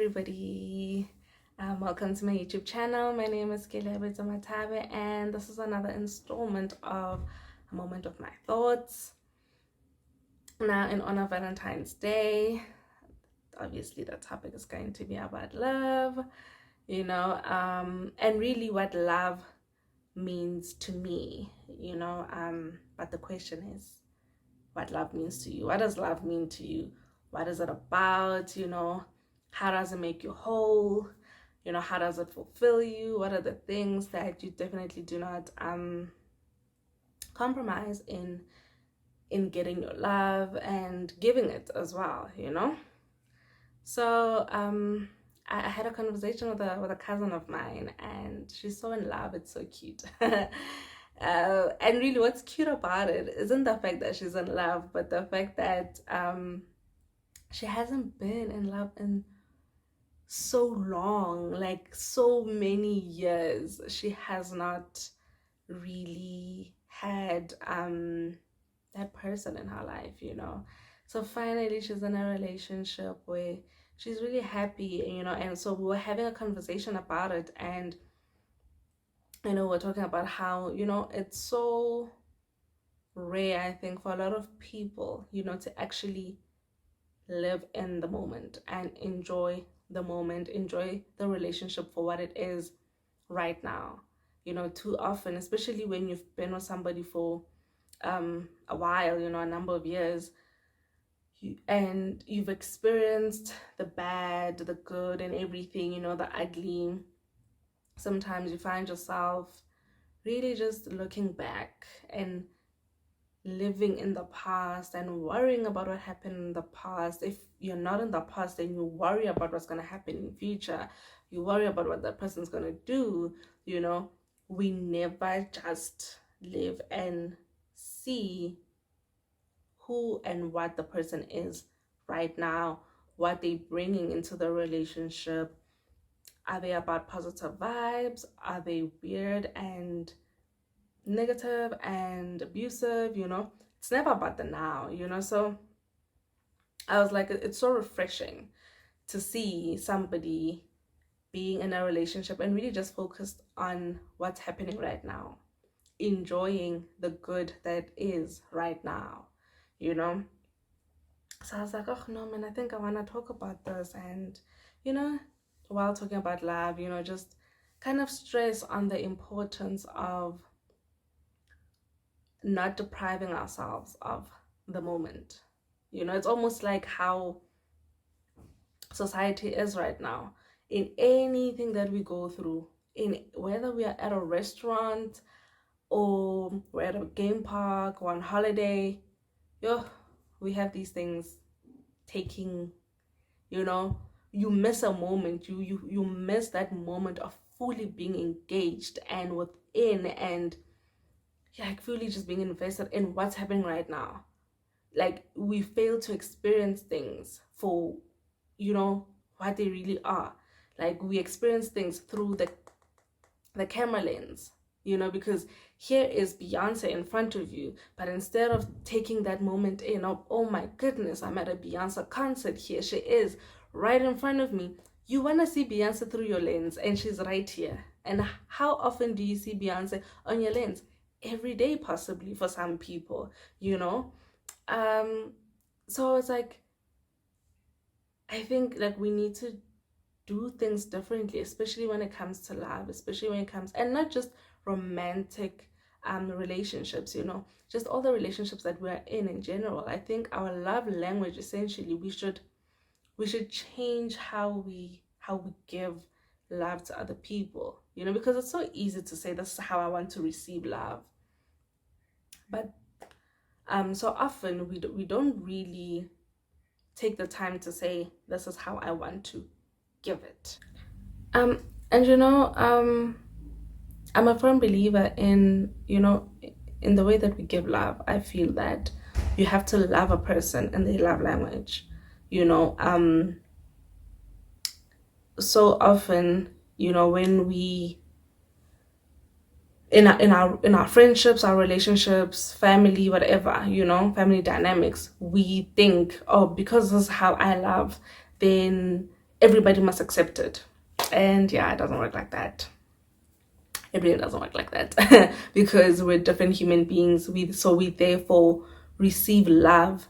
everybody. Welcome to my YouTube channel. My name is Kelebe Matabe, and this is another installment of A Moment of My Thoughts. Now, in honor of Valentine's Day, obviously the topic is going to be about love, and really what love means to me, but the question is, what love means to you? What does love mean to you? What is it about? How does it make you whole? How does it fulfill you? What are the things that you definitely do not compromise in getting your love and giving it as well? So I had a conversation with a cousin of mine, and she's so in love. It's so cute. And really, what's cute about it isn't the fact that she's in love, but the fact that she hasn't been in love in so long, like so many years. She has not really had that person in her life. So finally, she's in a relationship where she's really happy, and so we were having a conversation about it, and we're talking about how, it's so rare, I think, for a lot of people, to actually live in the moment and enjoy the moment, enjoy the relationship for what it is right now. Too often, especially when you've been with somebody for a while, a number of years, and you've experienced the bad, the good, and everything, the ugly. Sometimes you find yourself really just looking back and living in the past and worrying about what happened in the past. If you're not in the past, then you worry about what's going to happen in the future. You worry about what that person's going to do. We never just live and see who and what the person is right now, what they're bringing into the relationship. Are they about positive vibes? Are they weird and negative and abusive? It's never about the now. So I was like, it's so refreshing to see somebody being in a relationship and really just focused on what's happening right now, enjoying the good that is right now. So I was like, oh no, man, I think I want to talk about this. And while talking about love, just kind of stress on the importance of not depriving ourselves of the moment. It's almost like how society is right now. In anything that we go through, in whether we are at a restaurant or we're at a game park or on holiday, we have these things taking, you miss a moment. You miss that moment of fully being engaged and within, and like fully just being invested in what's happening right now. Like, we fail to experience things for what they really are. Like, we experience things through the camera lens, because here is Beyonce in front of you, but instead of taking that moment in of, oh my goodness, I'm at a Beyonce concert, here she is right in front of me, you want to see Beyonce through your lens, and she's right here. And how often do you see Beyonce on your lens? Every day, possibly, for some people. So it's like, I think like we need to do things differently, especially when it comes to love, especially when it comes, and not just romantic relationships, just all the relationships that we're in general. I think our love language, essentially, we should change how we give love to other people, because it's so easy to say, this is how I want to receive love, but so often we don't really take the time to say, this is how I want to give it. And I'm a firm believer in in the way that we give love. I feel that you have to love a person in their love language. So often, when we in our friendships, our relationships, family, whatever, family dynamics, we think, oh, because this is how I love, then everybody must accept it. And yeah, it doesn't work like that. It really doesn't work like that. Because we're different human beings. We therefore receive love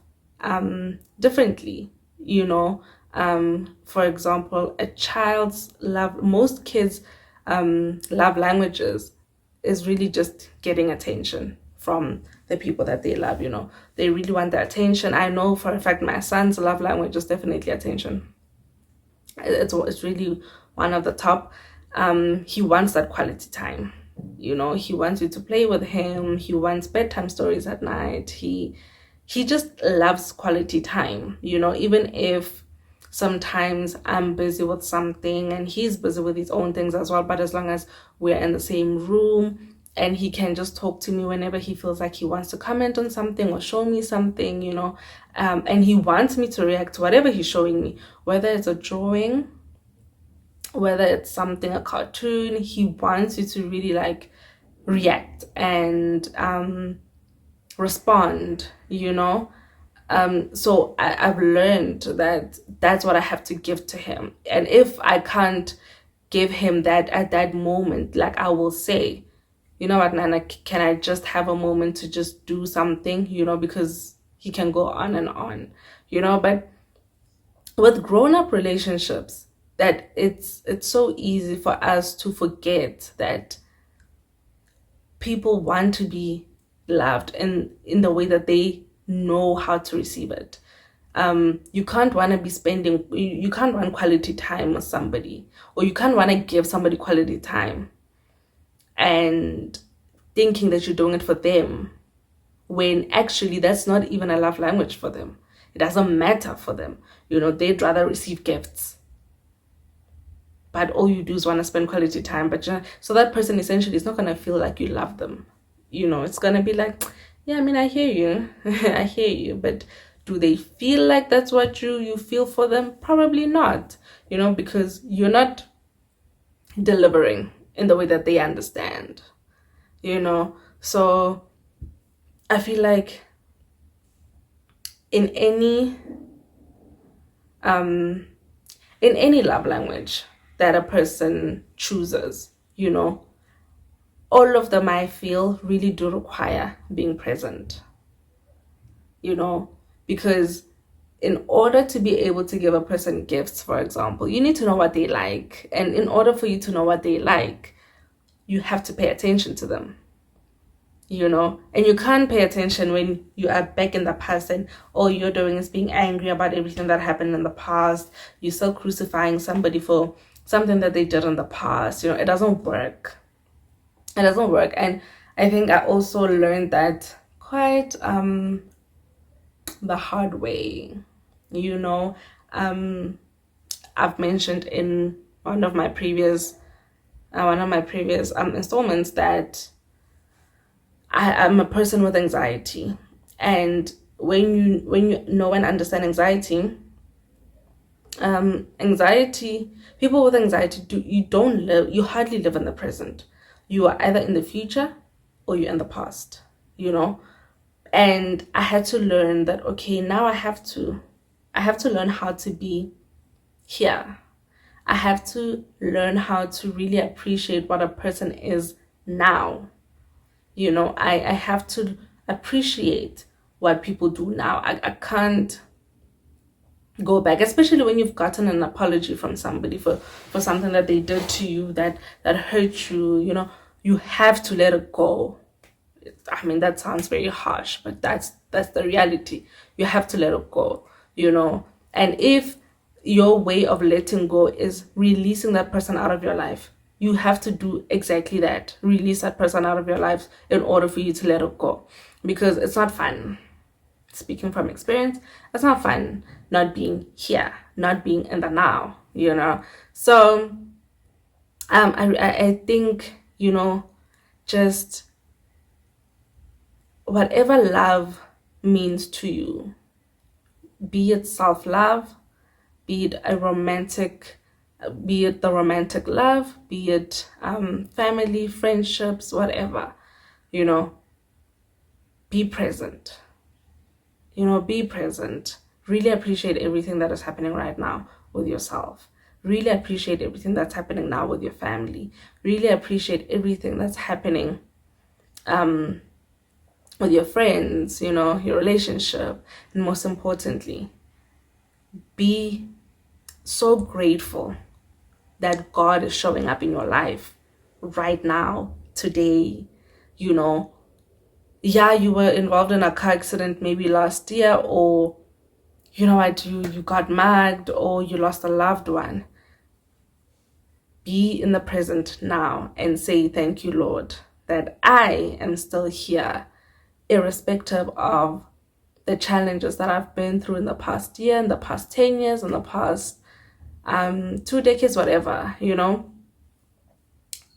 differently, you know. For example, a child's love, most kids love languages is really just getting attention from the people that they love, you know. They really want the attention. I know for a fact my son's love language is definitely attention. It's really one of the top. He wants that quality time, you know. He wants you to play with him. He wants bedtime stories at night. He just loves quality time, you know. Even if sometimes I'm busy with something and he's busy with his own things as well, but as long as we're in the same room and he can just talk to me whenever he feels like he wants to comment on something or show me something, you know. And he wants me to react to whatever he's showing me, whether it's a drawing, whether it's something, a cartoon. He wants you to really like react and respond, you know. So I've learned that that's what I have to give to him. And if I can't give him that at that moment, like I will say, you know what, Nana, can I just have a moment to just do something, you know, because he can go on and on, you know. But with grown-up relationships, that it's so easy for us to forget that people want to be loved in the way that they know how to receive it. You can't want to be spending, you can't want quality time with somebody, or you can't want to give somebody quality time and thinking that you're doing it for them, when actually that's not even a love language for them. It doesn't matter for them, you know. They'd rather receive gifts, but all you do is want to spend quality time. But you know, so that person essentially is not going to feel like you love them, you know. It's going to be like, yeah, I mean, I hear you. I hear you, but do they feel like that's what you feel for them? Probably not, you know, because you're not delivering in the way that they understand, you know. So I feel like in any love language that a person chooses, you know, all of them, I feel, really do require being present, you know. Because in order to be able to give a person gifts, for example, you need to know what they like. And in order for you to know what they like, you have to pay attention to them, you know. And you can't pay attention when you are back in the past and all you're doing is being angry about everything that happened in the past. You're still crucifying somebody for something that they did in the past, you know. It doesn't work. It doesn't work. And I think I also learned that quite the hard way, you know. I've mentioned in one of my previous installments that I'm a person with anxiety. And when you know and understand anxiety, people with anxiety, you hardly live in the present. You are either in the future or you're in the past, you know. And I had to learn that, okay, now I have to learn how to be here. I have to learn how to really appreciate what a person is now, you know. I have to appreciate what people do now. I can't go back, especially when you've gotten an apology from somebody for something that they did to you that hurt you, you know. You have to let it go. I mean, that sounds very harsh, but that's the reality. You have to let it go, you know. And if your way of letting go is releasing that person out of your life, you have to do exactly that. Release that person out of your life in order for you to let it go. Because it's not fun. Speaking from experience, it's not fun not being here, not being in the now, you know. So I think, you know, just whatever love means to you, be it self-love, be it the romantic love, be it family, friendships, whatever, you know, be present. You know, be present. Really appreciate everything that is happening right now with yourself. Really appreciate everything that's happening now with your family. Really appreciate everything that's happening with your friends, your relationship. And most importantly, be so grateful that God is showing up in your life right now, today. Yeah, you were involved in a car accident maybe last year, or you got mugged, or you lost a loved one. Be in the present now and say, thank you, Lord, that I am still here, irrespective of the challenges that I've been through in the past year, in the past 10 years, in the past 2 decades, whatever.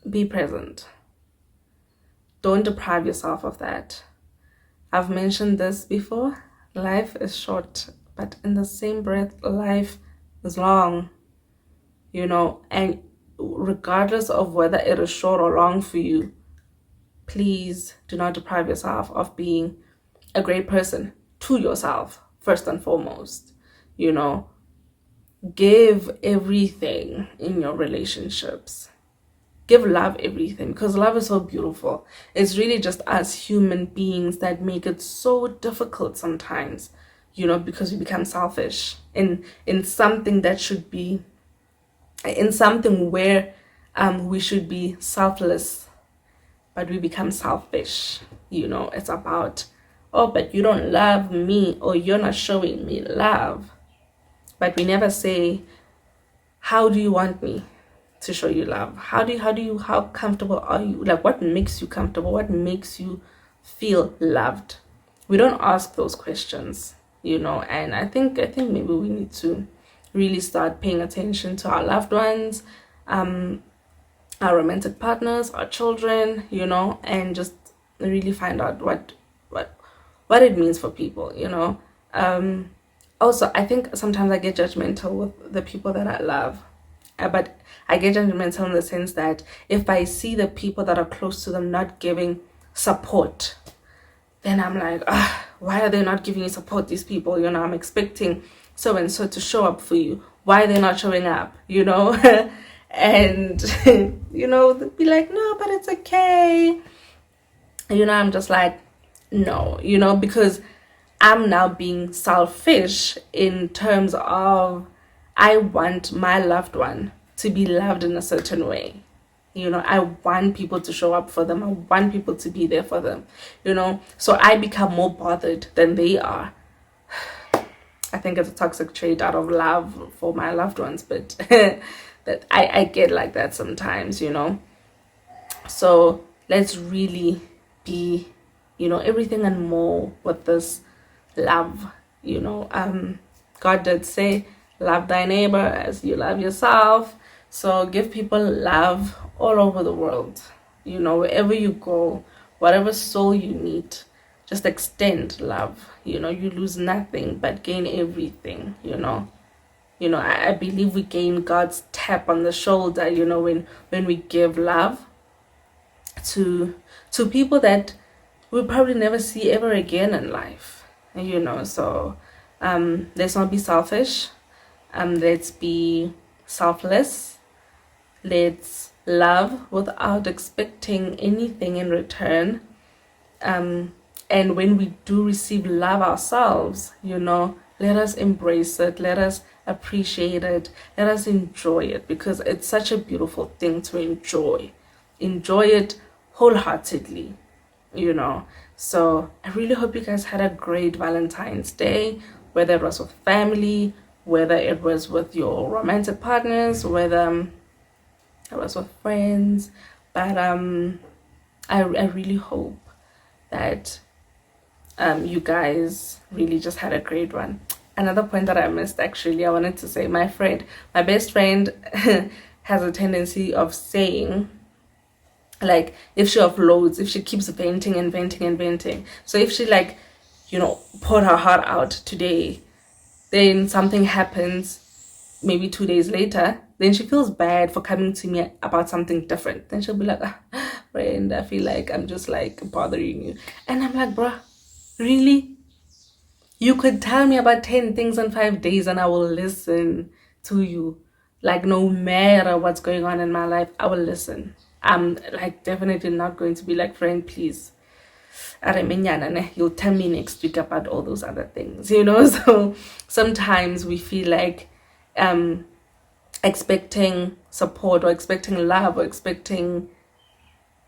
Be present. Don't deprive yourself of that. I've mentioned this before. Life is short, but in the same breath, life is long, and regardless of whether it is short or long for you, please do not deprive yourself of being a great person to yourself, first and foremost. Give everything in your relationships. Give love everything, because love is so beautiful. It's really just us human beings that make it so difficult sometimes, because we become selfish in something that should be, in something where we should be selfless, but we become selfish. It's about, oh, but you don't love me, or you're not showing me love. But we never say, how do you want me to show you love? How comfortable are you? Like, what makes you comfortable? What makes you feel loved? We don't ask those questions, and I think maybe we need to really start paying attention to our loved ones, our romantic partners, our children, and just really find out what it means for people. Also, I think sometimes I get judgmental with the people that I love. But I get judgmental in the sense that if I see the people that are close to them not giving support, then I'm like, why are they not giving you support, these people? I'm expecting so and so to show up for you. Why are they not showing up? And, they'd be like, no, but it's okay. I'm just like, no, because I'm now being selfish in terms of, I want my loved one to be loved in a certain way. I want people to show up for them. I want people to be there for them, so I become more bothered than they are. I think it's a toxic trait out of love for my loved ones, but that I get like that sometimes, so let's really be, everything and more with this love. God did say, love thy neighbor as you love yourself. So give people love all over the world. Wherever you go, whatever soul you meet, just extend love. You lose nothing but gain everything. I believe we gain God's tap on the shoulder, when we give love to people that we'll probably never see ever again in life. So let's not be selfish. Let's be selfless. Let's love without expecting anything in return. And when we do receive love ourselves, let us embrace it. Let us appreciate it. Let us enjoy it, because it's such a beautiful thing to enjoy. Enjoy it wholeheartedly, So I really hope you guys had a great Valentine's Day, whether it was with family, whether it was with your romantic partners, whether it was with friends. But I really hope that you guys really just had a great one. Another point that I missed, actually, I wanted to say, my best friend has a tendency of saying, like, if she offloads, if she keeps venting and venting and venting, so if she poured her heart out today, then something happens maybe 2 days later, then she feels bad for coming to me about something different. Then she'll be like, friend, I feel like I'm just bothering you. And I'm like, bruh, really? You could tell me about 10 things in 5 days and I will listen to you. Like, no matter what's going on in my life, I will listen. I'm like definitely not going to be like, friend, please, you'll tell me next week about all those other things, you know. So sometimes we feel like expecting support or expecting love or expecting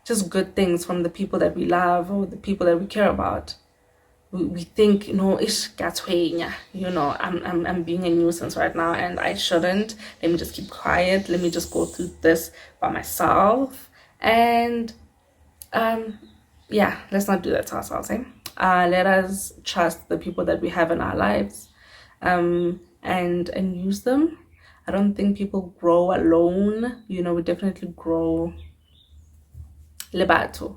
just good things from the people that we love or the people that we care about. We think, ish, I'm being a nuisance right now and I shouldn't. Let me just keep quiet. Let me just go through this by myself. And yeah, let's not do that to ourselves, eh? Let us trust the people that we have in our lives, and use them. I don't think people grow alone. We definitely grow lebato,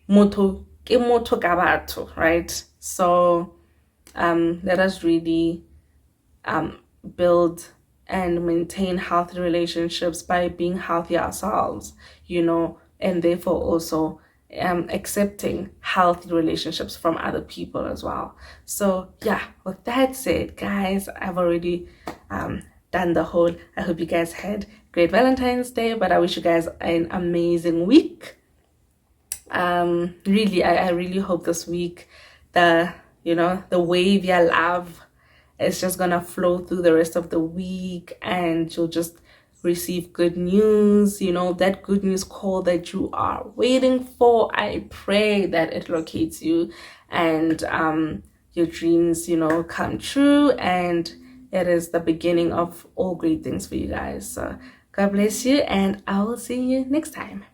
moto ke moto ka batho, right? So let us really build and maintain healthy relationships by being healthy ourselves, and therefore also accepting healthy relationships from other people as well. So yeah, with that said, guys, I've already done the whole. I hope you guys had great Valentine's Day, but I wish you guys an amazing week. Really, I really hope this week the wave your love is just gonna flow through the rest of the week, and you'll just receive good news, that good news call that you are waiting for. I pray that it locates you and your dreams come true, and it is the beginning of all great things for you guys. So God bless you, and I will see you next time.